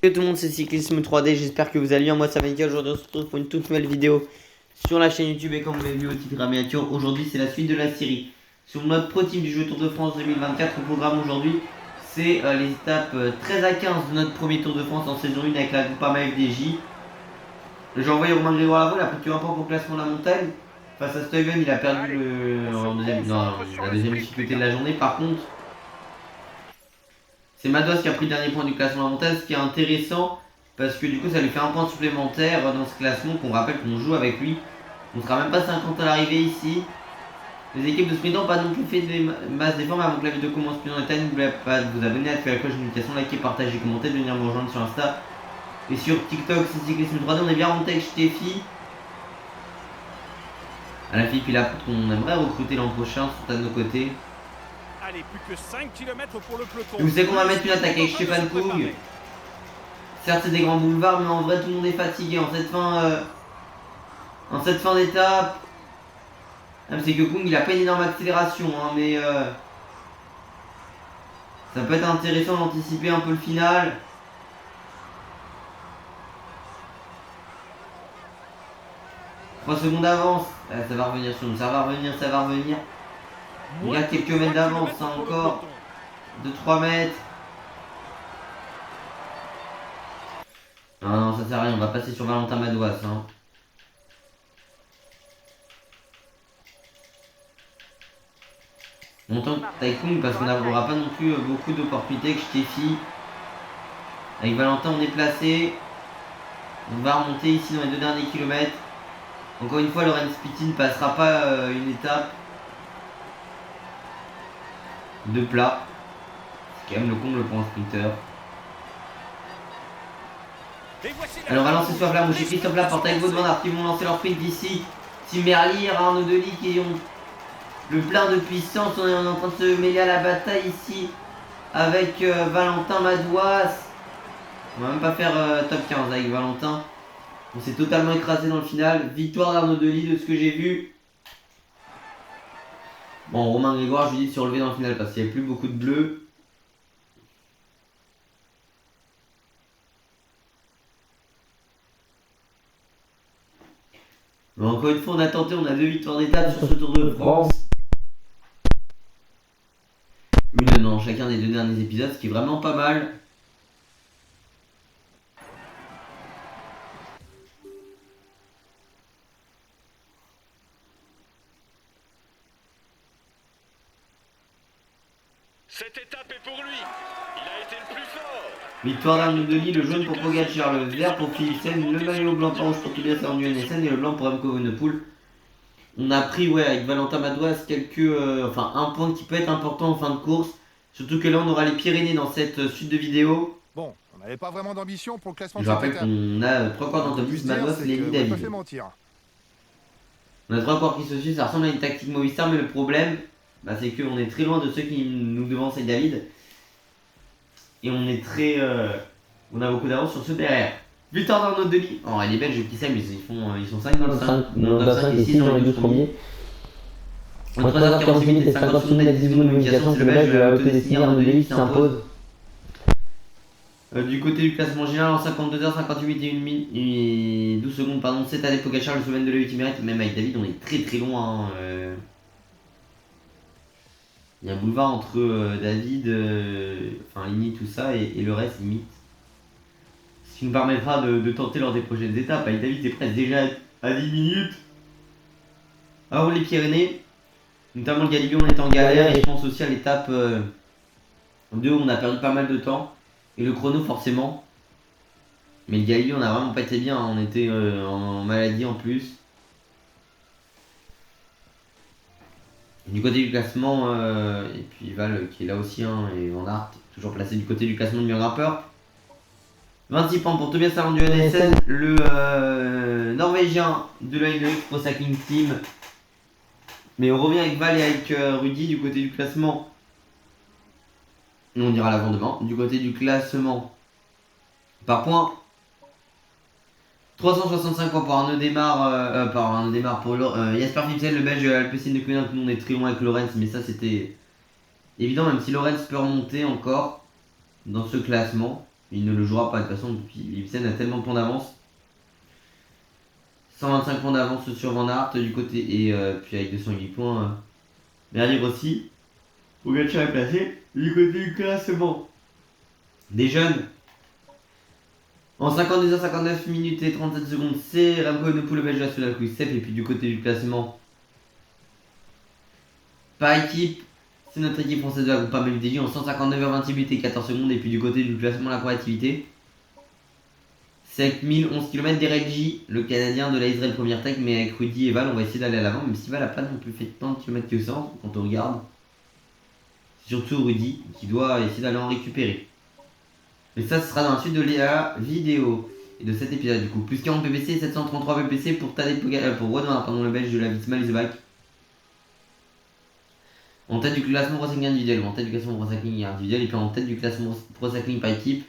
Salut tout le monde, c'est Cyclisme 3D, j'espère que vous allez bien, moi ça va nickel. Aujourd'hui on se retrouve pour une toute nouvelle vidéo sur la chaîne YouTube et comme vous l'avez vu au titre de la miniature, aujourd'hui c'est la suite de la série. Sur notre pro team du jeu Tour de France 2024, au programme aujourd'hui, c'est les étapes 13 à 15 de notre premier Tour de France en saison 1 avec la Groupama FDJ. J'ai envoyé Romain Grégoire Lavaux, il a pris que un point pour le classement de la montagne. Face à Steven, il a perdu la deuxième difficulté de la journée. Par contre, c'est Madouas qui a pris le dernier point du classement de la montagne, ce qui est intéressant parce que du coup ça lui fait un point supplémentaire dans ce classement qu'on rappelle qu'on joue avec lui. On sera même pas 50 à l'arrivée ici. Les équipes de sprint n'ont pas non plus fait des masses d'efforts, avant que la vidéo commence plus dans les détail, n'oubliez pas de vous abonner, activer la cloche de notification, liker, partager, commenter, de venir me rejoindre sur Insta. Et sur TikTok, c'est Cyclisme 3D, on est bien remonté avec Steffi. Alain Philippe, il a qu'on aimerait recruter l'an prochain, sont à nos côtés. Allez, plus que 5 km pour le peloton. Vous savez qu'on va mettre une attaque avec Stéphane Kung. Certes, c'est des grands boulevards, mais en vrai, tout le monde est fatigué en cette fin d'étape. C'est que Kung, il a pas une énorme accélération, hein, mais ça peut être intéressant d'anticiper un peu le final. « 3 secondes d'avance. Ça va revenir sur nous, ça va revenir. Il y a quelques mètres d'avance, hein, encore. 2-3 mètres. Non, ça sert à rien, on va passer sur Valentin Madouas. Hein. On tente Taekwondo parce qu'on n'aura pas non plus beaucoup d'opportunités que Steffi. Avec Valentin, on est placé. On va remonter ici dans les 2 derniers kilomètres. Encore une fois, Lorenz Pittin ne passera pas une étape de plat. C'est quand même le comble pour un sprinter. Alors, on va lancer Soif Lamouche et Christophe Laporte avec Wout van Aert qui vont lancer leur sprint d'ici. Tim Merlier, Arnaud Delis qui ont le plein de puissance. On est en train de se mêler à la bataille ici avec Valentin Madouas. On va même pas faire top 15 avec Valentin. On s'est totalement écrasé dans le final. Victoire d'Arnaud Delis de ce que j'ai vu. Bon, Romain Grégoire, je lui dis de se relever dans le final parce qu'il n'y avait plus beaucoup de bleus. Mais encore une fois, on a tenté, on a 2 victoires d'étape sur ce Tour de France. Une dans chacun des 2 derniers épisodes, ce qui est vraiment pas mal. Cette étape est pour lui. Il a été le plus fort. Victoire d'Arnaud Delis, le jaune pour Pogacar, le vert pour Philipsen, le maillot blanc par rouge pour Tobias Arndt-Nielsen et le blanc pour Remco Evenepoel. On a pris avec Valentin Madouas un point qui peut être important en fin de course. Surtout que là on aura les Pyrénées dans cette suite de vidéos. Bon, on n'avait pas vraiment d'ambition pour le classement. Je rappelle qu'on a 3 corps dans le top 10, Madouas, Lenny, David. On a 3 corps qui se suivent, ça ressemble à une tactique Movistar, mais le problème, c'est qu'on est très loin de ceux qui nous devancent avec David. Et on est on a beaucoup d'avance sur ceux derrière. Victoire d'Arnaud Delis. Oh, les Belges qui s'aiment, ils sont 5 dans le 5. Dans le 5 et 6 dans les 12 premiers. En 3h40 minutes et 50 secondes et 10 secondes de modification, c'est le Belge de la autodestinée Arnaud Delis qui s'impose. Du côté du classement général, en 52h58 et 12 secondes, pardon, c'est Tadej Pogacar, le Slovène de la 8ème. Même avec David, on est très loin. Il y a un boulevard entre David, Ligny, tout ça, et le reste, limite. Ce qui nous permettra de tenter lors des prochaines étapes. Avec David, c'est presque déjà à 10 minutes. Alors, les Pyrénées, notamment le Galibier, on est en galère, et je pense aussi à l'étape 2 où on a perdu pas mal de temps. Et le chrono, forcément. Mais le Galibier, on a vraiment pas été bien, on était en maladie en plus. Du côté du classement, et puis Val qui est là aussi, et Van Aert toujours placé du côté du classement du meilleur grimpeur. 26 points pour Tobias Arndt-Nielsen, le Norvégien de la Pro Cycling Team. Mais on revient avec Val et avec Rudy du côté du classement. On dira l'avant-demain. Du côté du classement, par points, 365 points pour Arnaud Démarre, pour Jasper Philipsen, le Belge Alpecin de Koenig. Nous on est très loin avec Lorenz, mais ça c'était évident, même si Lorenz peut remonter encore dans ce classement. Il ne le jouera pas de toute façon, Ibsen a tellement de points d'avance. 125 points d'avance sur Van Aert du côté, et puis avec 208 points, derrière aussi. Pogacar est placé du côté du classement. Des jeunes. En 52h59 minutes et 37 secondes, c'est Remco Evenepoel, le belge de la Soudal Quick-Step. Et puis du côté du classement, par équipe, c'est notre équipe française de la Groupama MTJ en 159h28 minutes et 14 secondes. Et puis du côté du classement, la combativité, 5011 km d'Eric J, le Canadien de la Israel Première Tech, mais avec Rudy et Val, on va essayer d'aller à l'avant, même si Val n'a pas non plus fait tant de kilomètres que ça, quand on regarde. C'est surtout Rudy qui doit essayer d'aller en récupérer. Mais ça, ce sera dans la suite de la vidéo et de cet épisode du coup. Plus 40 PPC, 733 PPC pour Tadej Pogacar, pour Wout van Aert, pardon, le belge de la Visma Leasebach. En tête du classement Pro Cycling individuel, ou en tête du classement Pro Cycling individuel, et puis en tête du classement Pro Cycling par équipe.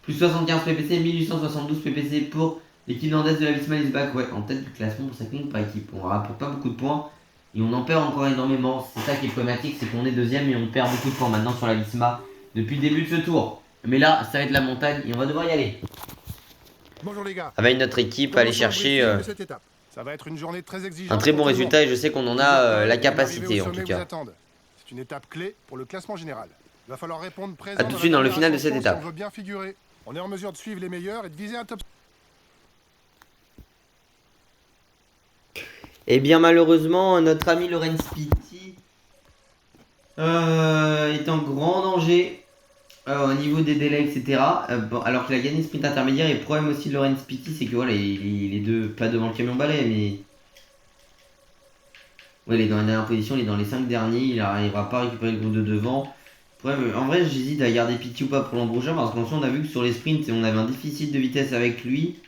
Plus 75 PPC, 1872 PPC pour l'équipe nandaise de la Visma Leasebach. Ouais, en tête du classement Pro Cycling par équipe. On rapporte pas beaucoup de points et on en perd encore énormément. C'est ça qui est problématique, c'est qu'on est deuxième et on perd beaucoup de points maintenant sur la Visma depuis le début de ce tour. Mais là, ça va être la montagne et on va devoir y aller. Bonjour les gars. Avec notre équipe, aller chercher Ça va être une journée très exigeante. un très bon pour tout le résultat monde. et je sais qu'on en a la Les capacité arrivées au en tout sommet cas. vous attendent. C'est une étape clé pour le classement général. Il va falloir répondre présent. A tout de suite dans le final de cette étape. Si on veut bien figurer. On est en mesure de suivre les meilleurs et de viser un top. Et bien malheureusement, notre ami Laurens Pitty est en grand danger au niveau des délais, etc. Bon, alors qu'il a gagné le sprint intermédiaire. Et le problème aussi de Laurens Pitty, c'est que voilà, il est pas devant le camion balai, mais ouais, il est dans la dernière position, il est dans les 5 derniers, il n'arrivera pas à récupérer le groupe de devant. Problème, en vrai, j'hésite à garder Pitty ou pas pour l'embroucheur, parce qu'en soi, on a vu que sur les sprints, on avait un déficit de vitesse avec lui,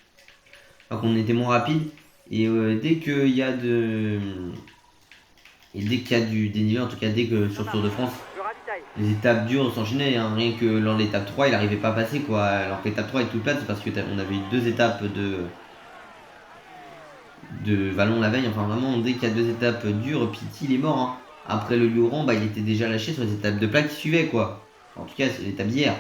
alors qu'on était moins rapide. Et dès qu'il y a des dénivelé, en tout cas dès que sur le Tour de France, les étapes dures s'enchaînaient, hein. Rien que lors de l'étape 3, il n'arrivait pas à passer quoi. Alors que l'étape 3 est toute plate, c'est parce qu'on avait eu 2 étapes de vallon la veille. Enfin vraiment, dès qu'il y a 2 étapes dures, Pitty il est mort, hein. Après le Lioran, bah, il était déjà lâché sur les étapes de plat qui suivaient quoi. En tout cas, c'est l'étape d'hier.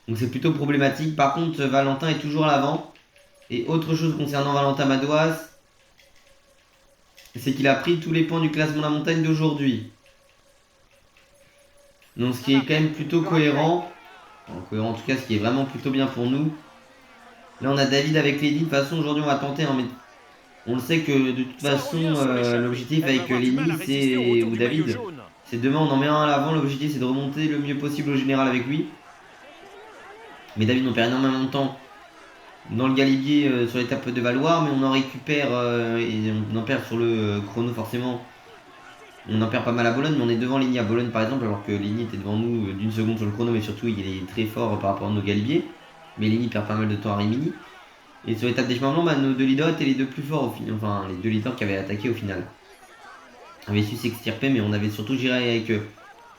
Donc c'est plutôt problématique. Par contre, Valentin est toujours à l'avant. Et autre chose concernant Valentin Madouas, c'est qu'il a pris tous les points du classement de la montagne d'aujourd'hui. Donc ce qui est quand même plutôt cohérent. Enfin, cohérent en tout cas, ce qui est vraiment plutôt bien pour nous. Là on a David avec Lenny. De toute façon aujourd'hui on va tenter, hein, mais on le sait que de toute façon l'objectif avec Lenny ou David, c'est demain on en met un à l'avant. L'objectif c'est de remonter le mieux possible au général avec lui. Mais David on perd énormément de temps dans le galibier sur l'étape de Valoir, mais on en récupère et on en perd sur le chrono forcément. On en perd pas mal à Bologne, mais on est devant Ligny à Bologne par exemple, alors que Ligny était devant nous d'une seconde sur le chrono, mais surtout il est très fort par rapport à nos galibiers. Mais Ligny perd pas mal de temps à Rimini. Et sur l'étape des chemins blancs, bah, nos 2 leaders étaient les 2 plus forts au final, enfin les 2 leaders qui avaient attaqué au final. On avait su s'extirper, mais on avait surtout géré avec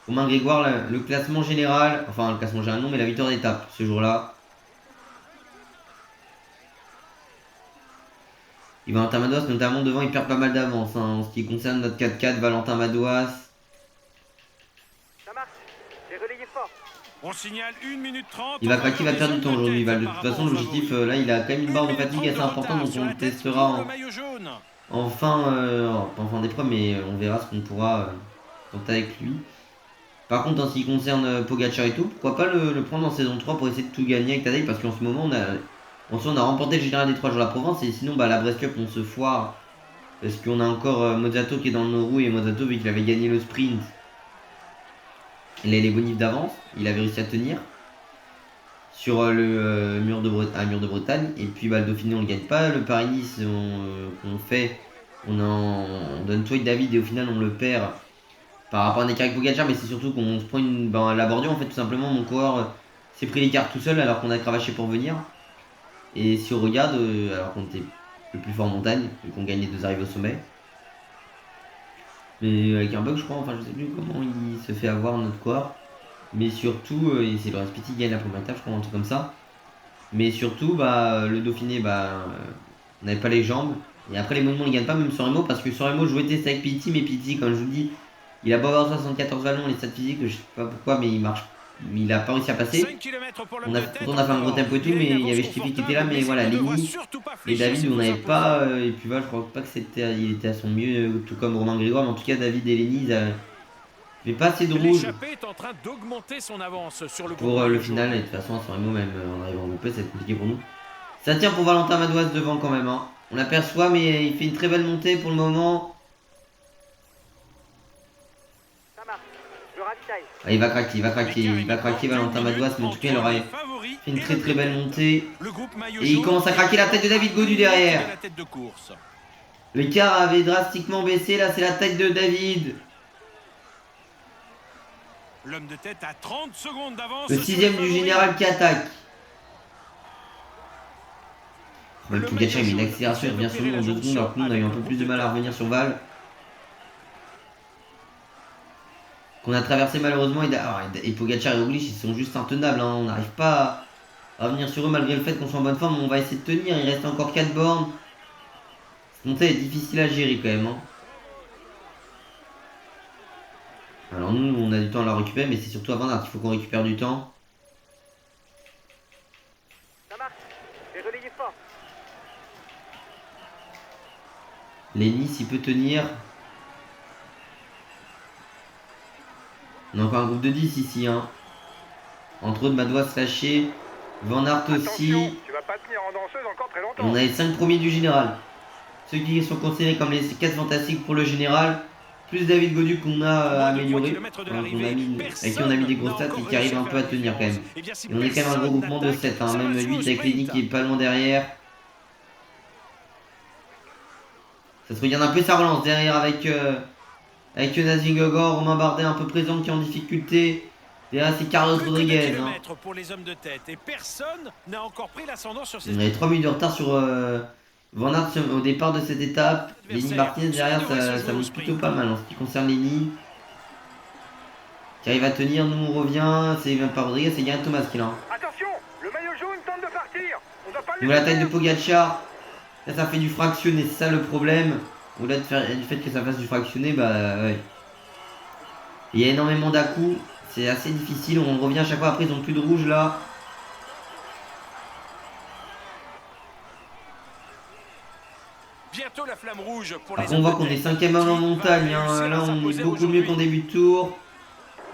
Romain Grégoire le classement général, enfin le classement général non, mais la victoire d'étape ce jour-là. Et Valentin Madouas, notamment devant, il perd pas mal d'avance, hein, en ce qui concerne notre 4x4, Valentin Madouas. Ça marche, j'ai relayé fort. On signale 1 minute 30. Il va craquer, il va perdre du temps aujourd'hui. De toute façon, l'objectif, là, il a quand même une barre de fatigue assez importante, donc on le testera en fin d'épreuve, mais on verra ce qu'on pourra tenter avec lui. Par contre, en ce qui concerne Pogacar et tout, pourquoi pas le prendre en saison 3 pour essayer de tout gagner avec Tadej, parce qu'en ce moment, on a remporté le général des 3 jours de la Provence, et sinon, bah, la Brest Cup, on se foire, parce qu'on a encore Mozzato qui est dans nos roues, et Mozzato, vu qu'il avait gagné le sprint, il a les bonifs d'avance, il avait réussi à tenir sur le mur de Bretagne. Et puis bah, le Dauphiné on le gagne pas, le Paris-Nice qu'on fait, on donne tout avec David et au final on le perd par rapport à un écart avec Pogacar, mais c'est surtout qu'on se prend la bordure en fait, tout simplement. Mon coureur s'est pris l'écart tout seul alors qu'on a cravaché pour venir. Et si on regarde, alors qu'on était le plus fort en montagne, vu qu'on gagnait 2 arrivées au sommet, mais avec un bug je crois, enfin je sais plus comment il se fait avoir notre coureur. Mais surtout, c'est le Pitty qui gagne la première étape, je crois, un truc comme ça. Mais surtout, bah, le Dauphiné, on n'avait pas les jambes. Et après les mouvements, on ne gagne pas, même sur Remo, parce que sur Remo, je jouais tester avec Pitty, mais Pitty, comme je vous le dis, Il a beau avoir 74 ballons, les stats physiques, je sais pas pourquoi, mais il marche. Il a pas réussi à passer. 5 km pour On a fait un gros tempo et tout, mais il y avait Stiffy qui était là, mais voilà, Lenny et David, on n'avait pas. Et puis voilà, je crois pas que il était à son mieux, tout comme Romain Grégoire, mais en tout cas, David et Lenny, ils avaient pas assez de rouge L'échappée est en train d'augmenter son avance sur le pour le final. Et de toute façon, à San Remo, même en arrivant en groupe, c'est compliqué pour nous. Ça tient pour Valentin Madouas devant quand même. Hein. On l'aperçoit, mais il fait une très belle montée pour le moment. Ça marche. Je ravitaille. Ah, il va craquer Valentin Madouas, mais en tout cas, il aura fait une très très belle montée. Et il commence à craquer la tête de David Gaudu derrière. L'écart avait drastiquement baissé, là c'est la tête de David. L'homme de tête à 30 secondes d'avance. Le 6ème du général qui attaque. Le Pogacar il met une accélération, il revient sur nous en 2 secondes, alors que nous on a eu un peu plus de mal à revenir sur Val. Qu'on a traversé malheureusement et Pogacar et Roglic ils sont juste intenables. Hein. On n'arrive pas à revenir sur eux malgré le fait qu'on soit en bonne forme. On va essayer de tenir, il reste encore 4 bornes. Cette montée est difficile à gérer quand même. Hein. Alors nous on a du temps à la récupérer, mais c'est surtout à Van Aert qu'il faut qu'on récupère du temps. Ça marche. Et relayez fort. Lenny s'il peut tenir. On a encore un groupe de 10 ici. Hein. Entre autres Madouas lâché. Van Aert aussi. Attention, tu vas pas tenir en danseuse encore très Et longtemps. on a les 5 premiers du général. Ceux qui sont considérés comme les 4 fantastiques pour le général. Plus David Gaudu qu'on a amélioré. Avec qui on a mis des grosses stats et qui arrive un peu à tenir quand même. Et on est quand même un gros groupement de 7. Hein. Même 8 avec Lenny qui est pas loin derrière. Ça se regarde un peu, ça relance derrière avec Jonas Vingegaard, Romain Bardet un peu présent qui est en difficulté. Derrière c'est Carlos Rodriguez. Hein. Pour les hommes de tête et personne n'a encore pris l'ascendant sur ces. On avait 3 minutes de retard sur Van Aert au départ de cette étape. Lenny Martinez derrière ça monte plutôt pas mal en ce qui concerne Lenny. Qui arrive à tenir, nous on revient, c'est même pas Rodriguez, c'est Yann Thomas qui est là. Hein. Attention, le maillot jaune tente de partir. On doit pas le Donc la taille de Pogacar. Là ça fait du fractionné, c'est ça le problème. Au-delà du fait que ça fasse du fractionné, bah ouais. Il y a énormément d'à-coups, c'est assez difficile, on revient à chaque fois, après ils ont plus de rouge là. Bientôt la flamme rouge pour Après on voit qu'on est 5ème homme en montagne, hein. Là on est beaucoup mieux qu'en début de tour.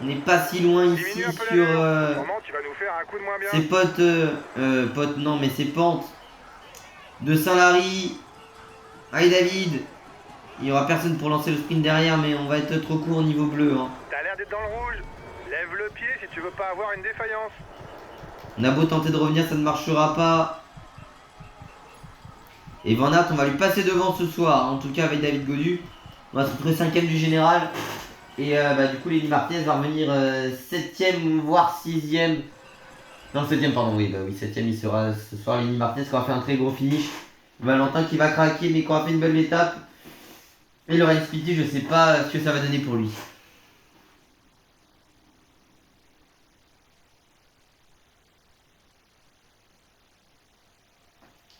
On n'est pas si loin ici sur tu vas nous faire un coup de moins bien. ses potes non mais ses pentes de Saint-Lary. Allez David. Il n'y aura personne pour lancer le sprint derrière, mais on va être trop court au niveau bleu. Hein. T'as l'air d'être dans le rouge. Lève le pied si tu veux pas avoir une défaillance. On a beau tenter de revenir, ça ne marchera pas. Et Van Aert, on va lui passer devant ce soir. En tout cas avec David Gaudu. On va se retrouver 5ème du général. Et du coup, Lenny Martinez va revenir 7ème, voire 6ème. Non, 7ème, pardon, oui, 7ème, il sera ce soir. Lenny Martinez qui aura fait un très gros finish. Valentin qui va craquer, mais qui aura fait une belle étape. Et Laurent Spiti, je sais pas ce que ça va donner pour lui.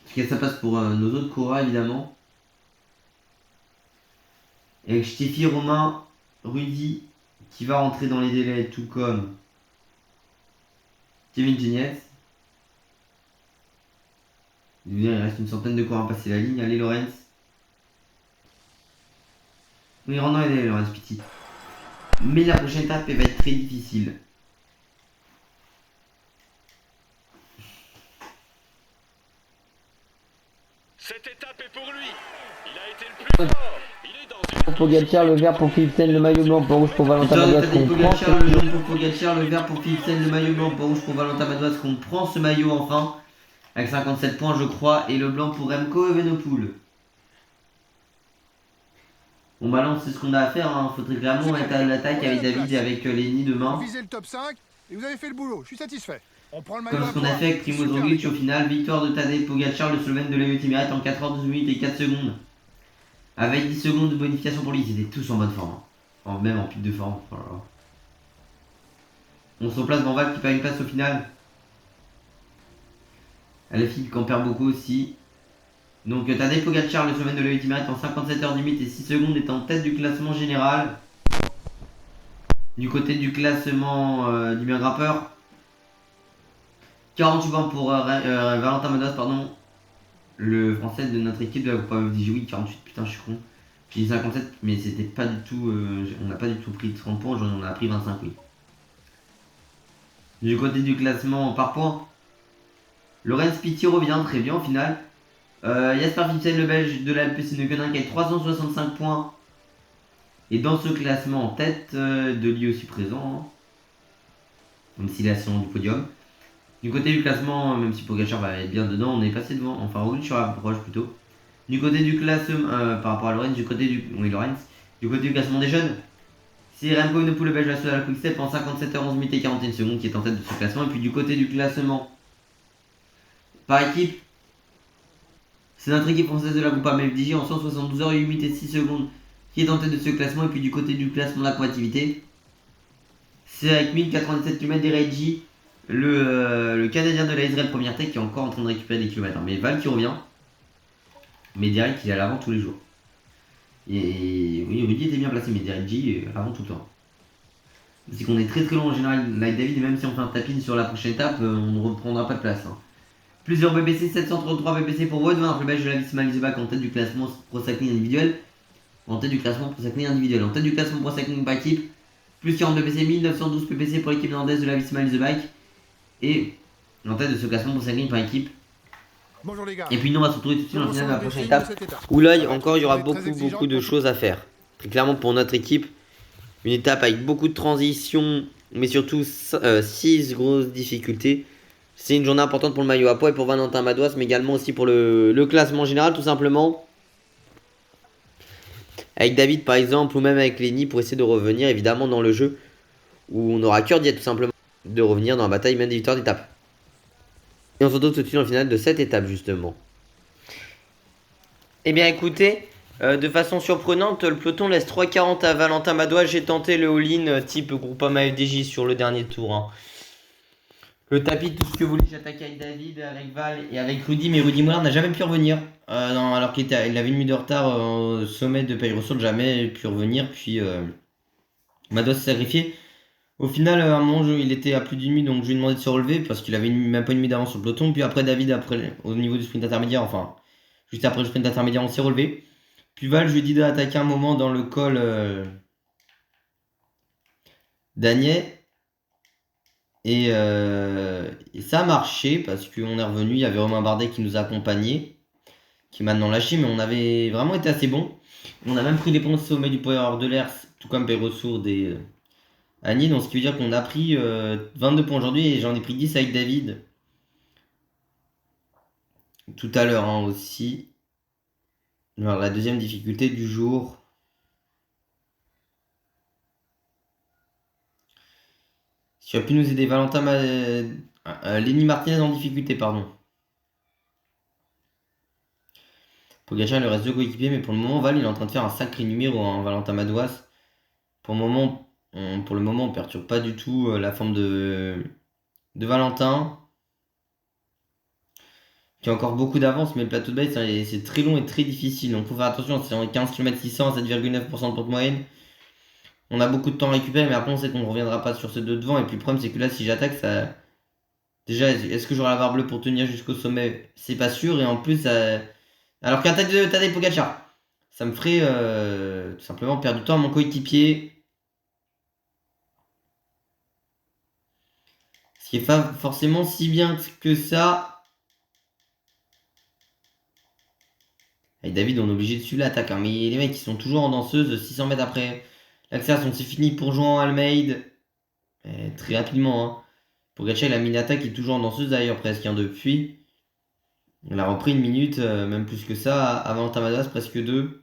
En tout cas, ça passe pour nos autres coureurs évidemment. Et avec Steffi, Romain, Rudy qui va rentrer dans les délais, tout comme Kevin Geniez. Il reste une centaine de coureurs à passer la ligne. Allez, Lorenz. Oui, rentre dans les délais, Lorenz Petit. Mais la prochaine étape, elle va être très difficile. Cette étape est pour lui. Il a été le plus fort. Il est dans une. Pour Pogacar, le vert pour Philipsen, le maillot blanc pour rouge pour Valentin Madouas qu'on prend. Pogacar, le jaune pour Pogacar, le vert pour Philipsen, le maillot blanc pour rouge pour Valentin Madouas qu'on prend ce maillot enfin. Avec 57 points je crois. Et le blanc pour Remco Evenepoel. Bon bah là on sait ce qu'on a à faire, hein. Faudrait clairement être à l'attaque avec David et avec Lenny demain. Visez le top 5 et vous avez fait le boulot, je suis satisfait. On prend le maillot Comme à ce qu'on a poids. fait avec Primoz Super, Roglic les au gars. final, victoire de Tadej Pogacar, le Slovène de la Ultimate en 4h12 minutes et 4 secondes. Avec 10 secondes de bonification pour lui, ils étaient tous en bonne forme. Hein. Même en pic de forme. Oh là là. On se replace dans Val qui perd une place au final. Alaphilippe qui en perd beaucoup aussi. Donc Tadej Pogacar, le Slovène de la Ultimate en 57h18 et 6 secondes est en tête du classement général. Du côté du classement du meilleur grimpeur, 48 points pour Valentin Madouas, pardon. Le français de notre équipe de la Coupe FDJ, oui, 48, putain, je suis con. J'ai dit 57, mais c'était pas du tout. On n'a pas du tout pris 30 points, on a pris 25, oui. Du côté du classement par points, Lorenz Pitti revient très bien au final. Jasper Philipsen, le belge de la LPC Neuquén, qui a 365 points. Et dans ce classement en tête, de lui aussi présent, hein, même s'il est assurant du podium. Du côté du classement, même si Pogacar va être bien dedans, on est passé devant, enfin revenu sur la proche plutôt. Du côté du classement, par rapport à Lorenz, du côté du classement des jeunes, c'est Remco Evenepoel, le belge de la Quick-Step en 57h11 minutes et 41 secondes qui est en tête de ce classement. Et puis du côté du classement par équipe, c'est notre équipe française de la Groupama FDJ en 172h 8 minutes et 6 secondes qui est en tête de ce classement. Et puis du côté du classement de la combativité, c'est avec 1097 km d'Ereji, le Canadien de la Israël Première Tech qui est encore en train de récupérer des kilomètres. Mais Val qui revient, mais direct il est à l'avant tous les jours. Et oui, Rudy était bien placé, mais Dereji avant tout le temps. C'est qu'on est très long en général avec David, et même si on fait un tapin sur la prochaine étape, on ne reprendra pas de place. Hein. Plusieurs BBC, 733 BBC pour Wout van Aert, le belge de la Visma Leasebach en tête du classement Pro Cycling individuel. En tête du classement Pro Cycling individuel. En tête du classement Pro Cycling par équipe, plus 40 BBC, 1912 PPC pour l'équipe néerlandaise de la Visma Leasebach. Et en tête de ce classement Pro Cycling par équipe. Bonjour les gars. Et puis nous on va se retrouver tout de suite dans le final de la prochaine étape, où là encore il y aura beaucoup de choses à faire. Très clairement pour notre équipe, une étape avec beaucoup de transitions, mais surtout 6 grosses difficultés. C'est une journée importante pour le maillot à poids et pour Valentin Madouas, mais également aussi pour le classement général tout simplement. Avec David par exemple, ou même avec Lenny pour essayer de revenir évidemment dans le jeu, où on aura cœur d'y être tout simplement, de revenir dans la bataille même des victoires d'étape. Et on se retrouve tout de suite en finale de cette étape justement. Eh bien écoutez, de façon surprenante, le peloton laisse 3,40 à Valentin Madouas. J'ai tenté le all-in type Groupama FDJ sur le dernier tour. Hein. Le tapis, tout ce que vous voulez, j'attaque avec David, avec Val et avec Rudy. Mais Rudy Moulin n'a jamais pu revenir. Alors qu'il avait une minute de retard au sommet de Pays-Ressources, jamais pu revenir. Puis Madouas s'est sacrifié. Au final, à un moment, il était à plus d'une minute, donc je lui ai demandé de se relever parce qu'il avait même pas une minute d'avance sur le peloton. Puis après, David, au niveau du sprint intermédiaire, enfin, juste après le sprint intermédiaire, on s'est relevé. Puis Val, je lui ai dit d'attaquer un moment dans le col d'Agnais. Et ça a marché parce qu'on est revenu. Il y avait Romain Bardet qui nous a accompagnés, qui est maintenant lâché, mais on avait vraiment été assez bon. On a même pris les points au sommet du Power de l'Air, tout comme Pérosourde et Agni, donc ce qui veut dire qu'on a pris 22 points aujourd'hui et j'en ai pris 10 avec David tout à l'heure hein, aussi. Alors la deuxième difficulté du jour. Ce qui a pu nous aider, Valentin Lenny Martinez en difficulté, pardon. Pogacar il lui reste 2 coéquipiers, mais pour le moment Val il est en train de faire un sacré numéro, hein, Valentin Madouas. Pour le moment on perturbe pas du tout la forme de Valentin. Qui a encore beaucoup d'avance, mais le plateau de base c'est très long et très difficile. Donc il faut faire attention, c'est en 15 km 600 à 7,9% de pente moyenne. On a beaucoup de temps à récupérer, mais après on sait qu'on ne reviendra pas sur ce deux devant. Et puis le problème c'est que là si j'attaque, ça. Déjà, est-ce que j'aurai la barre bleue pour tenir jusqu'au sommet? C'est pas sûr. Et en plus, alors qu'un tête de Tadej Pogacar, ça me ferait tout simplement perdre du temps à mon coéquipier. Ce qui est pas forcément si bien que ça. Avec David, on est obligé de suivre l'attaque. Hein. Mais les mecs, ils sont toujours en danseuse. 600 mètres après l'accélération, c'est fini pour Jean Almeida. Très rapidement. Hein. Pogacar, il a mis une attaque qui est toujours en danseuse d'ailleurs, presque. Hein, depuis. Il a repris une minute, même plus que ça. Avant Tamadas, presque 2.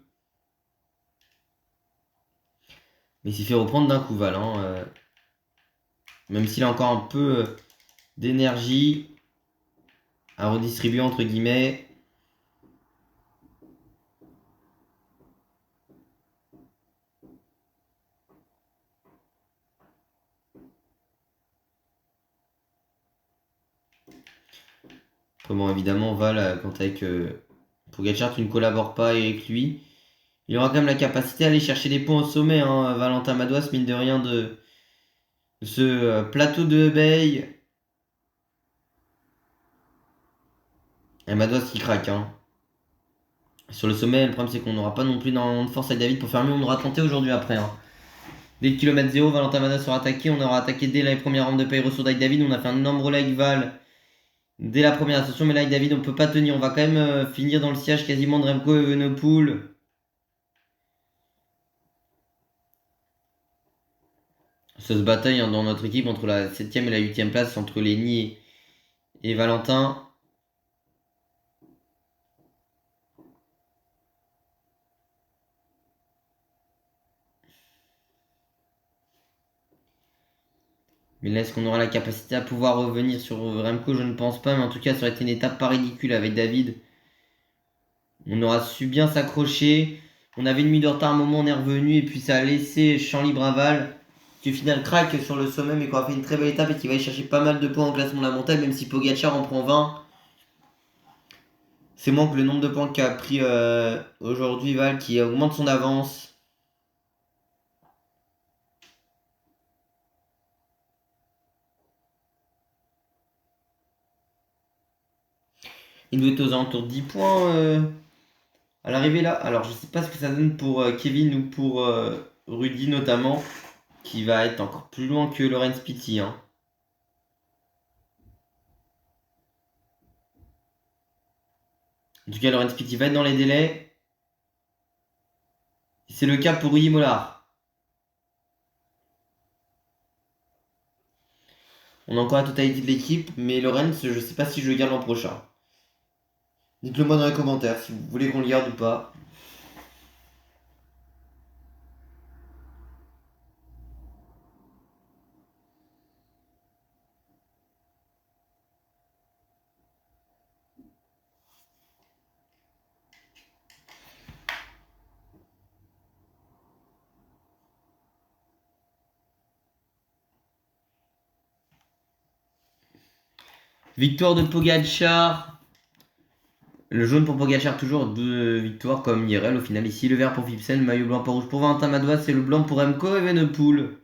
Mais il s'est fait reprendre d'un coup, Val. Hein, même s'il a encore un peu d'énergie à redistribuer, entre guillemets. Comment évidemment Val, quand avec Pogacar tu ne collabores pas avec lui, il aura quand même la capacité à aller chercher des points au sommet. Hein. Valentin Madouas, mine de rien, ce plateau de Bay. Et Madouas qui craque. Hein. Sur le sommet, le problème c'est qu'on n'aura pas non plus de force avec David pour faire mieux. On aura tenté aujourd'hui après. Hein. Dès le kilomètre 0, Valentin Madouas sera attaqué. On aura attaqué dès la première rampe de Payro sur avec David. On a fait un énorme relais avec Val dès la première ascension. Mais là avec David on peut pas tenir. On va quand même finir dans le siège quasiment de Remco et Evenepoel. Ça se bataille hein, dans notre équipe entre la 7ème et la 8ème place entre Lenny et Valentin. Mais là, est-ce qu'on aura la capacité à pouvoir revenir sur Remco? Je ne pense pas, mais en tout cas, ça aurait été une étape pas ridicule avec David. On aura su bien s'accrocher. On avait une nuit de retard, à un moment, on est revenu, et puis ça a laissé champ libre à Val, qui au final craque sur le sommet, mais qui aura fait une très belle étape et qui va aller chercher pas mal de points en classement de la montagne, même si Pogacar en prend 20. C'est moins que le nombre de points qu'a pris aujourd'hui Val, qui augmente son avance. Il doit être aux alentours de 10 points à l'arrivée là. Alors je sais pas ce que ça donne pour Kevin ou pour Rudy notamment, qui va être encore plus loin que Laurens Pitty. Hein. En tout cas, Laurens Pitty va être dans les délais. C'est le cas pour Rudy Mollard. On a encore la totalité de l'équipe, mais Laurens, je sais pas si je le garde l'an prochain. Dites-le moi dans les commentaires si vous voulez qu'on le garde ou pas. Victoire de Pogacar. Le jaune pour Pogacar, toujours 2 victoires comme IRL au final ici. Le vert pour Philipsen, le maillot blanc pour rouge pour Valentin Madouas et le blanc pour Remco Evenepoel.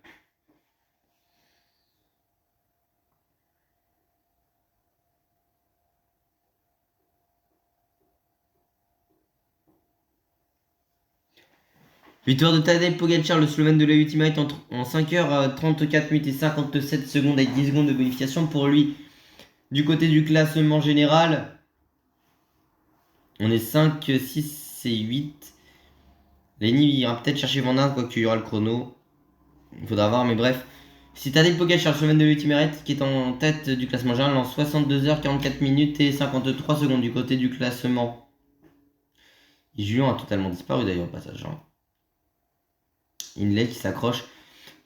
Victoire de Tadej Pogacar, le Slovène de la Ultimate en 5h34 minutes et 57 secondes avec 10 secondes de bonification pour lui. Du côté du classement général, on est 5, 6 et 8. Lenny ira peut-être chercher Van Aert, quoique il y aura le chrono. Il faudra voir, mais bref. C'est Tadej Pogacar, le Slovène de l'Ultimate, qui est en tête du classement général en 62h44 minutes et 53 secondes du côté du classement. Julien a totalement disparu d'ailleurs au passage. Hein. Inlay qui s'accroche.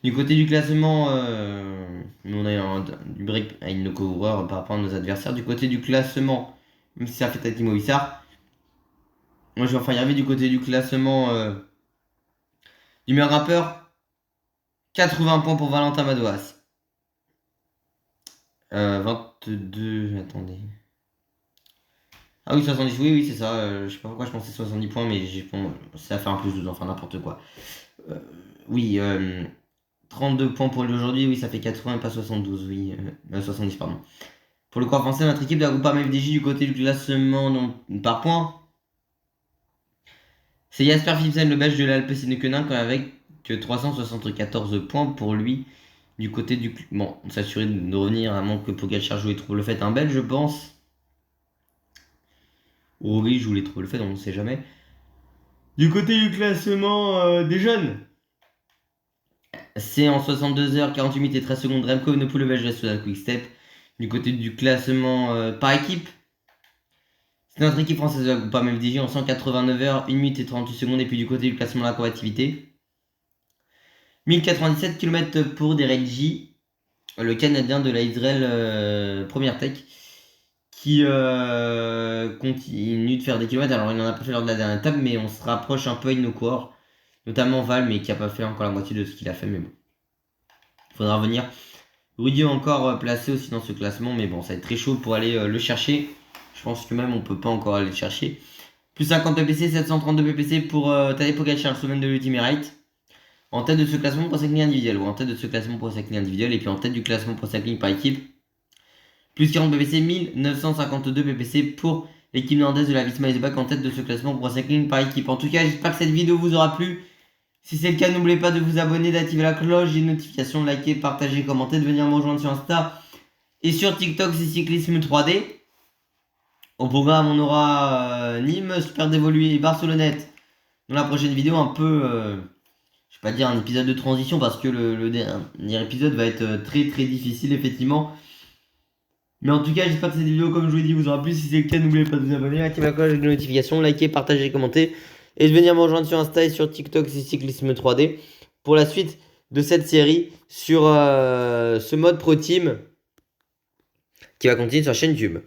Du côté du classement, on a du break avec nos coureurs par rapport à nos adversaires. Du côté du classement, même si ça fait Tati Movissar, moi je vais enfin y arriver du côté du classement du meilleur rappeur. 80 points pour Valentin Madouas. 22, attendez. Ah oui, 70, oui, c'est ça. Je sais pas pourquoi je pensais 70 points, mais ça fait un plus 12, enfin n'importe quoi. Oui, 32 points pour lui aujourd'hui, oui, ça fait 80 et pas 72, oui. 70, pardon. Pour le corps français, notre équipe de la Groupama FDJ du côté du classement par points. C'est Jasper Philipsen, le belge de l'Alpecin-Koenig, avec 374 points pour lui. Du côté du... Bon, on s'assurer de revenir à moins que Pogacar joue et trouve le fait un belge, je pense. Ou oui, joue les trouve le fait, on ne sait jamais. Du côté du classement des jeunes, c'est en 62h48 minutes et 13 secondes Remco Evenepoel, le belge de la Quick Step. Du côté du classement par équipe, c'est notre équipe française de la Groupama FDJ en 189h, 1 minute et 38 secondes. Et puis du côté du classement de la combativité, 1097 km pour Derek J, le Canadien de la Israel Première Tech, qui continue de faire des kilomètres. Alors il n'en a pas fait lors de la dernière étape, mais on se rapproche un peu avec nos coureurs, notamment Val, mais qui n'a pas fait encore la moitié de ce qu'il a fait, mais bon. Il faudra revenir. Rudy encore placé aussi dans ce classement, mais bon, ça va être très chaud pour aller le chercher. Je pense que même on peut pas encore aller le chercher. Plus 50 ppc, 732 ppc pour Tadej Pogacar, le Slovène de l'Ultimate. en tête de ce classement pour cycling individuel, ou en tête de ce classement pour cycling individuel, et puis en tête du classement pour cycling par équipe. Plus 40 ppc, 1952 ppc pour l'équipe néerlandaise de la Visma Leasebach en tête de ce classement pour cycling par équipe. En tout cas, j'espère que cette vidéo vous aura plu. Si c'est le cas, n'oubliez pas de vous abonner, d'activer la cloche des notifications, de liker, partager, commenter, de venir me rejoindre sur Insta et sur TikTok, c'est Cyclisme 3D. Au programme, on aura Nîmes, Super Dévolué et Barcelonnette. Dans la prochaine vidéo, un peu, je vais pas dire un épisode de transition parce que le dernier épisode va être très difficile, effectivement. Mais en tout cas, j'espère que cette vidéo, comme je vous l'ai dit, vous aura plu. Si c'est le cas, n'oubliez pas de vous abonner, activer la cloche des notifications, liker, partager, commenter. Et de venir me rejoindre sur Insta et sur TikTok, c'est Cyclisme 3D. Pour la suite de cette série sur ce mode Pro Team qui va continuer sur la chaîne YouTube.